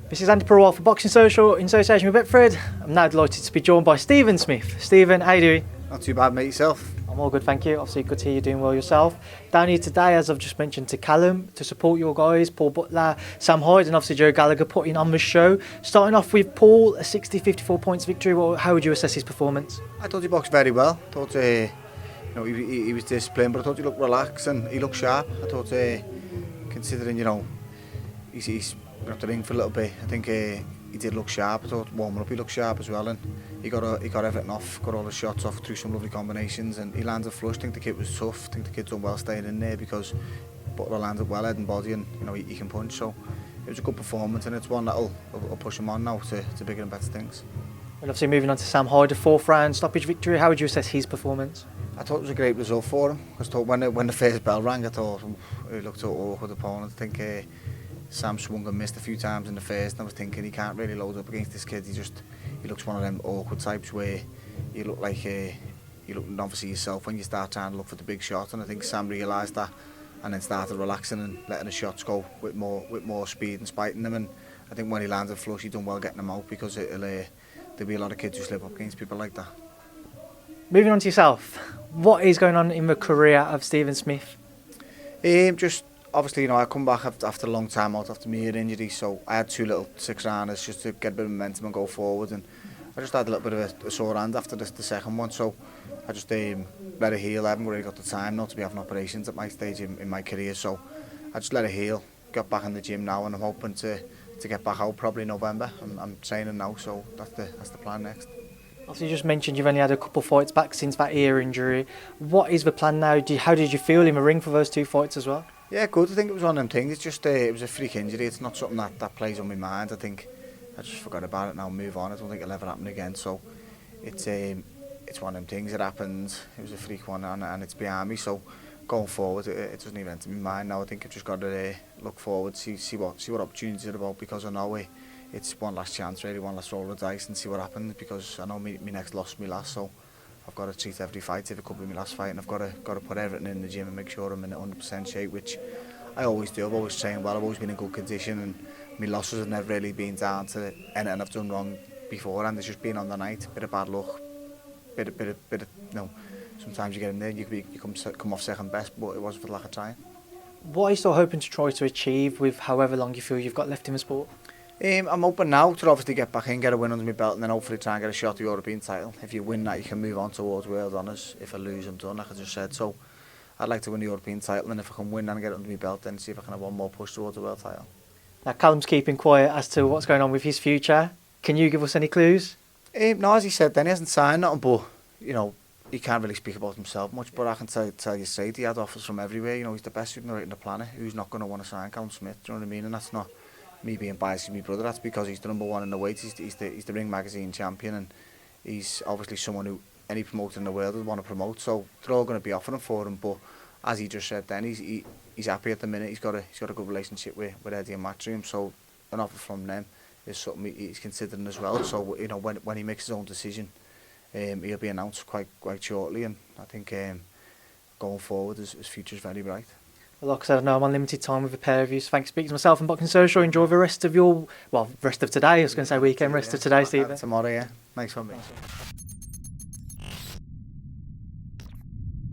This is Andy Perwell for Boxing Social in association with Betfred. I'm now delighted to be joined by Stephen Smith. Stephen, how you doing? Not too bad, mate. Yourself? I'm all good, thank you. Obviously, good to hear you doing well yourself. Down here today, as I've just mentioned, to Callum to support your guys, Paul Butler, Sam Hyde, and obviously Joe Gallagher putting on the show. Starting off with Paul, a 60-54 points victory. How would you assess his performance? I thought he boxed very well. I thought he was disciplined, but I thought he looked relaxed and he looked sharp. I thought, considering he's been up the ring for a little bit, I think he did look sharp. I thought warming up he looked sharp as well, and he got everything off, got all the shots off through some lovely combinations, and he landed flush. I think the kid was tough. I think the kid's done well staying in there because Butler landed well head and body, and he can punch. So it was a good performance, and it's one that'll push him on now to bigger and better things. And obviously moving on to Sam Hyde, a fourth round stoppage victory. How would you assess his performance? I thought it was a great result for him. I thought when the first bell rang, I thought he looked an awkward opponent. I think Sam swung and missed a few times in the first, and I was thinking he can't really load up against this kid. He looks one of them awkward types where you look like you look obviously yourself when you start trying to look for the big shot, and I think Sam realised that and then started relaxing and letting the shots go with more speed and spiting them. And I think when he landed flush, he done well getting them out, because there'll be a lot of kids who slip up against people like that. Moving on to yourself, what is going on in the career of Stephen Smith? Just obviously, I come back after a long time out after my ear injury, so I had 2 little 6-rounders just to get a bit of momentum and go forward, and I just had a little bit of a sore hand after the second one, so I just let it heal. I haven't really got the time now to be having operations at my stage in my career, so I just let it heal, got back in the gym now, and I'm hoping to get back out probably November. I'm training now, so that's the plan next. Also, you just mentioned you've only had a couple of fights back since that ear injury. What is the plan now? How did you feel in the ring for those 2 fights as well? Yeah, good. I think it was one of them things. It's just it was a freak injury. It's not something that plays on my mind. I think I just forgot about it now and move on. I don't think it'll ever happen again. So it's one of them things. It happens. It was a freak one, and it's behind me. So going forward, it doesn't even enter my mind now. I think I've just got to look forward, see what opportunities are about, because I know it's one last chance, really, one last roll of the dice, and see what happens, because I know my next loss will be last. So I've got to treat every fight if it could be my last fight, and I've got to put everything in the gym and make sure I'm in 100% shape, which I always do. I've always trained well, I've always been in good condition, and my losses have never really been down to anything I've done wrong before, and it's just been on the night, bit of bad luck, bit of sometimes you get in there, you come off second best, but it wasn't for the lack of trying. What are you still hoping to try to achieve with however long you feel you've got left in the sport? I'm hoping now to obviously get back in, get a win under my belt, and then hopefully try and get a shot at the European title. If you win that, you can move on towards World Honours. If I lose, I'm done, like I just said. So I'd like to win the European title, and if I can win and get it under my belt, then see if I can have one more push towards the world title. Now, Callum's keeping quiet as to what's going on with his future. Can you give us any clues? No, as he said then, he hasn't signed nothing, but he can't really speak about himself much, but I can tell you straight, he had offers from everywhere. He's the best shooter on the planet. Who's not going to want to sign Callum Smith? Do you know what I mean? And that's not me being biased to my brother. That's because he's the number 1 in the weight. He's the Ring Magazine champion, and he's obviously someone who any promoter in the world would want to promote. So they're all going to be offering for him. But as he just said then, he's happy at the minute. He's got a good relationship with Eddie and Matchroom. So an offer from them is something he's considering as well. So when he makes his own decision, he'll be announced quite shortly, and I think going forward his future's very bright. Well, like I said, I know I'm on limited time with a pair of you, so thanks for speaking to myself and Boxing Social. Enjoy the rest of rest of today. I was going to say weekend, rest of today, Stephen. Tomorrow, yeah. Thanks for me.